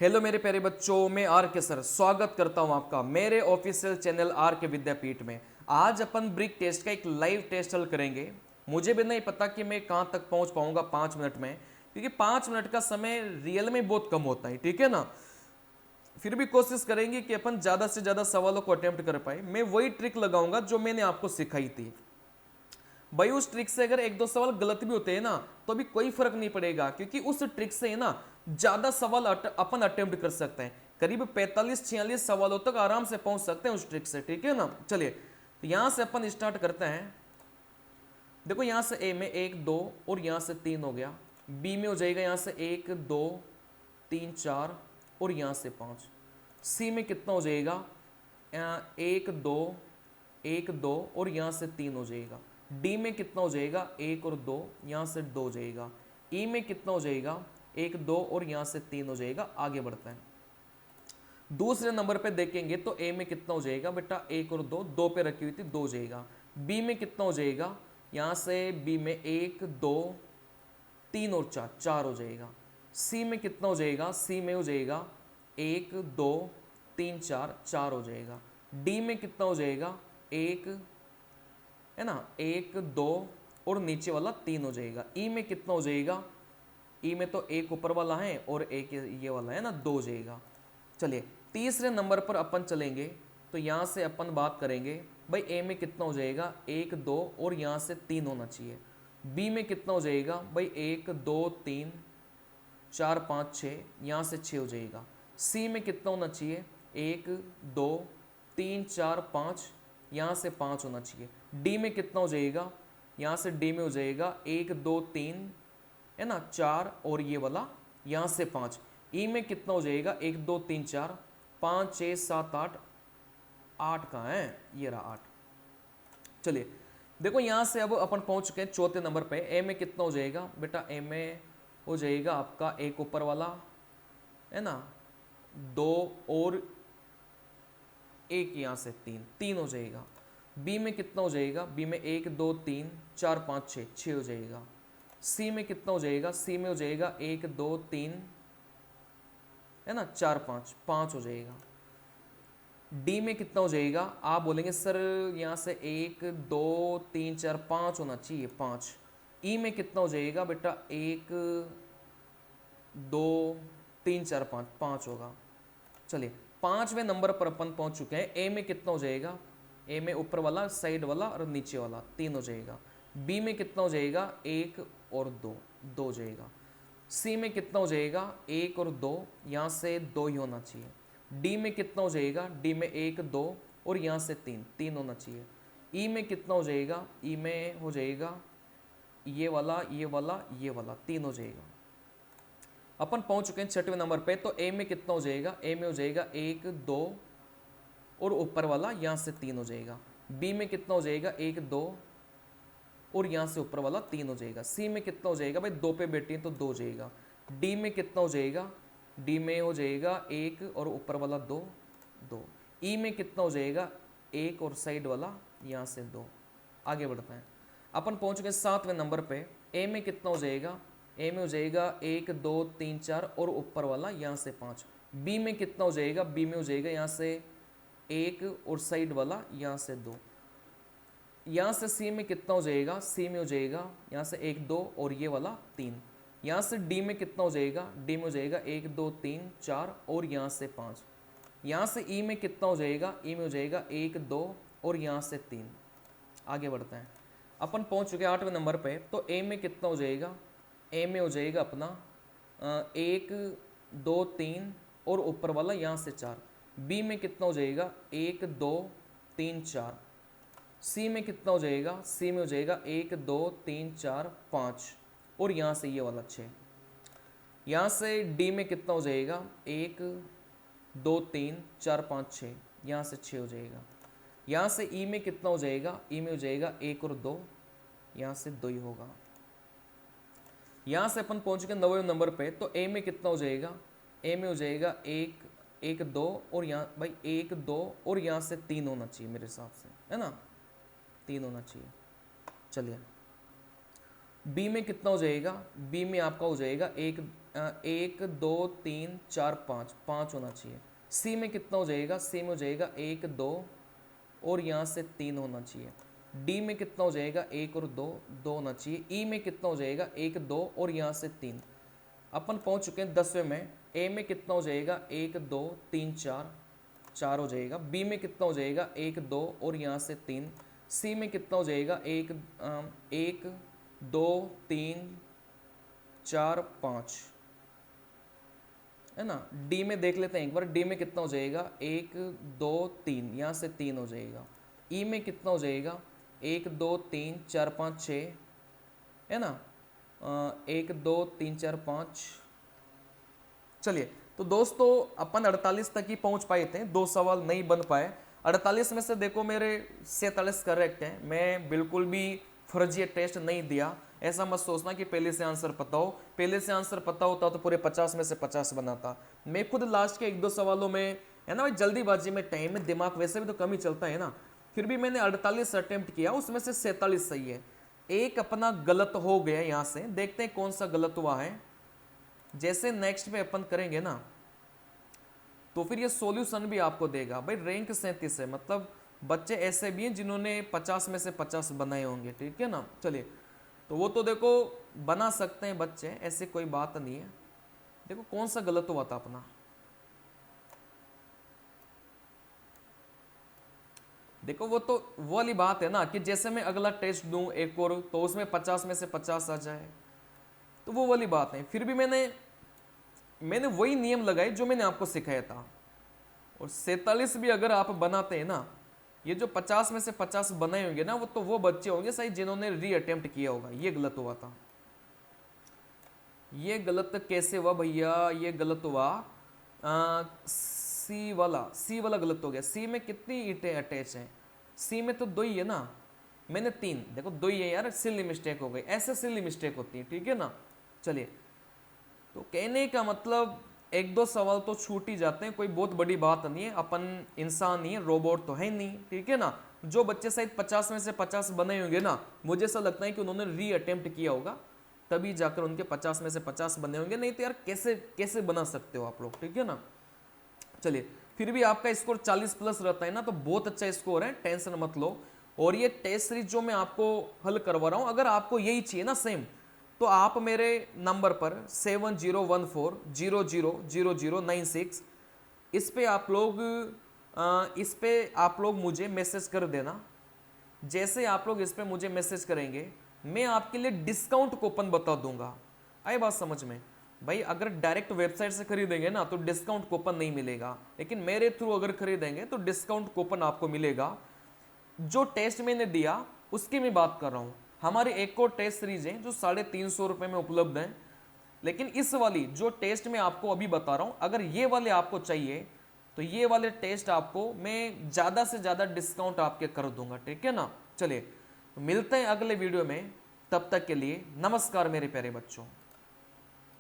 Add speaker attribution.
Speaker 1: Hello मेरे प्यारे बच्चों, मैं आर के सर स्वागत करता हूं आपका मेरे ऑफिशियल चैनल आर के विद्यापीठ में। आज अपन ब्रिक टेस्ट का एक लाइव टेस्ट हल करेंगे। मुझे भी नहीं पता कि मैं कहां तक पहुंच पाऊंगा 5 मिनट में, क्योंकि 5 मिनट का समय रियल में बहुत कम होता है, ठीक है ना। फिर भी कोशिश करेंगे कि अपन ज़्यादा से ज़्यादा सवालों को अटेम्प्ट कर पाए। मैं वही ट्रिक लगाऊंगा जो मैंने आपको सिखाई थी भाई। उस ट्रिक से अगर एक दो सवाल गलत भी होते हैं ना तो भी कोई फर्क नहीं पड़ेगा, क्योंकि उस ट्रिक से है ना ज्यादा सवाल अपन अटेम्प्ट कर सकते हैं। करीब 45-46 सवालों तक आराम से पहुंच सकते हैं उस ट्रिक से, ठीक है ना। चलिए तो यहां से अपन स्टार्ट करते हैं। देखो यहां से ए में 1 2 और यहां से 3 हो गया। बी में हो जाएगा यहां से 1 2 3 4 और यहां से 5। सी में कितना हो जाएगा 1 2 1 2 और यहां से 3 हो जाएगा। डी में कितना हो जाएगा 1 और 2, यहां से 2 हो जाएगा। ई में कितना हो जाएगा 1 2 और यहां से 3 हो जाएगा। आगे बढ़ते हैं। दूसरे नंबर पे देखेंगे तो ए में कितना हो जाएगा बेटा 1 और 2, 2 पे रखी हुई थी 2 हो जाएगा। बी में कितना हो जाएगा यहां से बी में 1 2 3 और 4, 4 हो जाएगा। सी में कितना हो जाएगा सी में हो जाएगा 1 2 3 4, 4 हो जाएगा। डी में कितना हो जाएगा 1 है ना 1 2 और नीचे वाला 3 हो जाएगा। ई में कितना हो जाएगा ई में तो एक ऊपर वाला है और एक ये वाला है ना 2 हो जाएगा। चलिए तीसरे नंबर पर अपन चलेंगे तो यहाँ से अपन बात करेंगे भाई ए में कितना हो जाएगा 1 2 और यहाँ से 3 होना चाहिए। बी में कितना हो जाएगा भाई 1 2 3 4 5 6, यहाँ से 6 हो जाएगा। सी में कितना होना चाहिए 1 2 3 4 5, यहाँ से 5 होना चाहिए। डी में कितना हो जाएगा यहाँ से डी में हो जाएगा 1 2 3 है ना 4 और ये वाला यहाँ से 5। ई में कितना हो जाएगा 1 2 3 4 5 6 7 8, 8 कहाँ है ये रहा 8। चलिए देखो यहाँ से अब अपन पहुँच चुके हैं चौथे नंबर पे। ए में कितना हो जाएगा बेटा ए में हो जाएगा आपका एक ऊपर वाला है ना 2 और एक यहाँ से 3, 3 हो जाएगा। बी में कितना हो जाएगा बी में 1 2 3 4 5 6, 6 हो जाएगा। सी में कितना हो जाएगा सी में हो जाएगा 1 2 3 है ना 4 5, 5 हो जाएगा। डी में कितना हो जाएगा आप बोलेंगे सर यहाँ से 1 2 3 4 5 होना चाहिए 5। ई में कितना हो जाएगा बेटा 1 2 3 4 5, 5 होगा। चलिए 5वें नंबर पर अपन पहुंच चुके हैं। ए में कितना हो जाएगा ए में ऊपर वाला साइड वाला और नीचे वाला 3 हो जाएगा। बी में कितना हो जाएगा 1 और 2, 2 हो जाएगा। सी में कितना हो जाएगा 1 और 2, यहाँ से 2 ही होना चाहिए। डी में कितना हो जाएगा डी में 1 2 और यहाँ से 3, 3 होना चाहिए। ई में कितना हो जाएगा ई में हो जाएगा ये वाला ये वाला ये वाला 3 हो जाएगा। अपन पहुंच चुके हैं 6वें नंबर पे। तो ए में कितना हो जाएगा ए में हो जाएगा 1 2 और ऊपर वाला यहाँ से 3 हो जाएगा। बी में कितना हो जाएगा 1 2 और यहाँ से ऊपर वाला 3 हो जाएगा। सी में कितना हो जाएगा भाई 2 पे बैठी है तो 2 हो जाएगा। डी में कितना हो जाएगा डी में हो जाएगा 1 और ऊपर वाला 2 2। ई में कितना हो जाएगा 1 और साइड वाला यहाँ से 2। आगे बढ़ते हैं। अपन पहुँच गए 7वें नंबर पे। ए में कितना हो जाएगा ए में हो जाएगा 1 2 3 4 और ऊपर वाला यहाँ से 5। बी में कितना हो जाएगा बी में हो जाएगा यहाँ से 1 और साइड वाला यहाँ से 2। यहाँ से सी में कितना हो जाएगा सी में हो जाएगा यहाँ से 1 2 और ये वाला 3। यहाँ से डी में कितना हो जाएगा डी में हो जाएगा 1 2 3 4 और यहाँ से 5। यहाँ से ई में कितना हो जाएगा ई में हो जाएगा 1 2 और यहाँ से 3। आगे बढ़ते हैं। अपन पहुँच चुके हैं 8वें नंबर पे। तो ए में कितना हो जाएगा ए में हो जाएगा अपना 1 2 3 और ऊपर वाला यहाँ से 4। बी में कितना हो जाएगा 1 2 3 4। सी में कितना हो जाएगा सी में हो जाएगा 1 2 3 4 5 और यहाँ से ये वाला 6। यहाँ से डी में कितना हो जाएगा 1 2 3 4 5 6, यहाँ से 6 हो जाएगा। यहाँ से ई में कितना हो जाएगा ई में हो जाएगा 1 और 2, यहाँ से 2 ही होगा। यहाँ से अपन पहुँच गए 9वें नंबर पे। तो ए में कितना हो जाएगा ए में हो जाएगा 1 1 2 और यहाँ भाई 1 2 और यहाँ से 3 होना चाहिए मेरे हिसाब से, है ना 3 होना चाहिए। चलिए बी में कितना हो जाएगा, बी में आपका हो जाएगा 1 2 3 4 5, 5 होना चाहिए। सी में कितना हो जाएगा, सी में हो जाएगा 1 2 और यहाँ से 3 होना चाहिए। डी में कितना हो जाएगा, 1 और 2, 2 होना चाहिए। ई में कितना हो जाएगा, 1 2 और यहाँ से 3। अपन पहुँच चुके हैं 10वें में। ए में कितना हो जाएगा, 1 2 3 4, 4 हो जाएगा। बी में कितना हो जाएगा, 1 2 और यहाँ से 3। सी में कितना हो जाएगा, 1 2 3 4 5, है ना। डी में देख लेते हैं एक बार, डी में कितना हो जाएगा, 1 2 3, यहाँ से 3 हो जाएगा। ई में कितना हो जाएगा, 1 2 3 4 5 6, है ना। 1 2 3 4 5। चलिए, तो दोस्तों अपन 48 तक ही पहुंच पाए थे, 2 सवाल नहीं बन पाए। 48 में से देखो मेरे 47 करेक्ट है। मैं बिल्कुल भी फर्जी टेस्ट नहीं दिया। ऐसा मत सोचना कि पहले से आंसर पता हो। पहले से आंसर पता होता तो पूरे 50 में से 50 बनाता। मैं खुद लास्ट के 1-2 सवालों में, है ना भाई, जल्दीबाजी में, टाइम में दिमाग वैसे भी तो कम ही चलता है ना, फिर भी मैंने 48 अटेम्प्ट किया, उसमें से 47 सही है। एक अपना गलत हो गया। यहाँ से देखते हैं कौन सा गलत हुआ है। जैसे नेक्स्ट में अपन करेंगे ना, तो फिर ये सॉल्यूशन भी आपको देगा। भाई रैंक 37 है, मतलब बच्चे ऐसे भी हैं जिन्होंने 50 में से 50 बनाए होंगे, ठीक है ना। चलिए, तो वो तो देखो बना सकते हैं बच्चे, ऐसे कोई बात नहीं है। देखो कौन सा गलत हुआ था अपना। देखो वो तो वो वाली बात है ना कि जैसे मैं अगला टेस्ट दूं एक और, तो उसमें 50 में से 50 आ जाए, तो वो वाली बात है। फिर भी मैंने वही नियम लगाए जो मैंने आपको सिखाया था। और 47 भी अगर आप बनाते हैं ना, ये जो 50 में से 50 बनाए होंगे ना, वो बच्चे होंगे सही जिन्होंने री अटेम्प्ट किया होगा। ये गलत हुआ था। ये गलत कैसे हुआ भैया, ये गलत हुआ सी वाला गलत हो गया। सी में कितनी ईंटें अटैच हैं, सी में तो 2 ही है ना, मैंने 3, देखो 2 ही है यार, सिली मिस्टेक हो गई। ऐसे सिली मिस्टेक होती है, ठीक है ना। चलिए, तो कहने का मतलब 1-2 सवाल तो छूट ही जाते हैं, कोई बहुत बड़ी बात नहीं है। अपन इंसान नहीं है, रोबोट तो है नहीं, ठीक है ना। जो बच्चे शायद 50 में से 50 बने होंगे ना, मुझे ऐसा लगता है कि उन्होंने री अटेम्प्ट किया होगा, तभी जाकर उनके 50 में से 50 बने होंगे। नहीं तो यार कैसे बना सकते हो आप लोग, ठीक है ना। चलिए, फिर भी आपका स्कोर 40 प्लस रहता है ना, तो बहुत अच्छा स्कोर है, टेंशन मत लो। और ये टेस्ट सीरीज जो मैं आपको हल करवा रहा हूं, अगर आपको यही चाहिए ना सेम, तो आप मेरे नंबर पर 7014000096 इस पे आप लोग मुझे मैसेज कर देना। जैसे आप लोग इस पे मुझे मैसेज करेंगे, मैं आपके लिए डिस्काउंट कूपन बता दूंगा। आए बात समझ में भाई। अगर डायरेक्ट वेबसाइट से खरीदेंगे ना तो डिस्काउंट कूपन नहीं मिलेगा, लेकिन मेरे थ्रू अगर खरीदेंगे तो डिस्काउंट कूपन आपको मिलेगा। जो टेस्ट मैंने दिया उसकी मैं बात कर रहा हूँ। हमारी एक और टेस्ट सीरीज है जो 350 रुपये में उपलब्ध है, लेकिन इस वाली जो टेस्ट मैं आपको अभी बता रहा हूँ, अगर ये वाले आपको चाहिए तो ये वाले टेस्ट आपको मैं ज़्यादा से ज़्यादा डिस्काउंट आपके कर दूंगा, ठीक है ना। चलिए, मिलते हैं अगले वीडियो में, तब तक के लिए नमस्कार मेरे प्यारे बच्चों।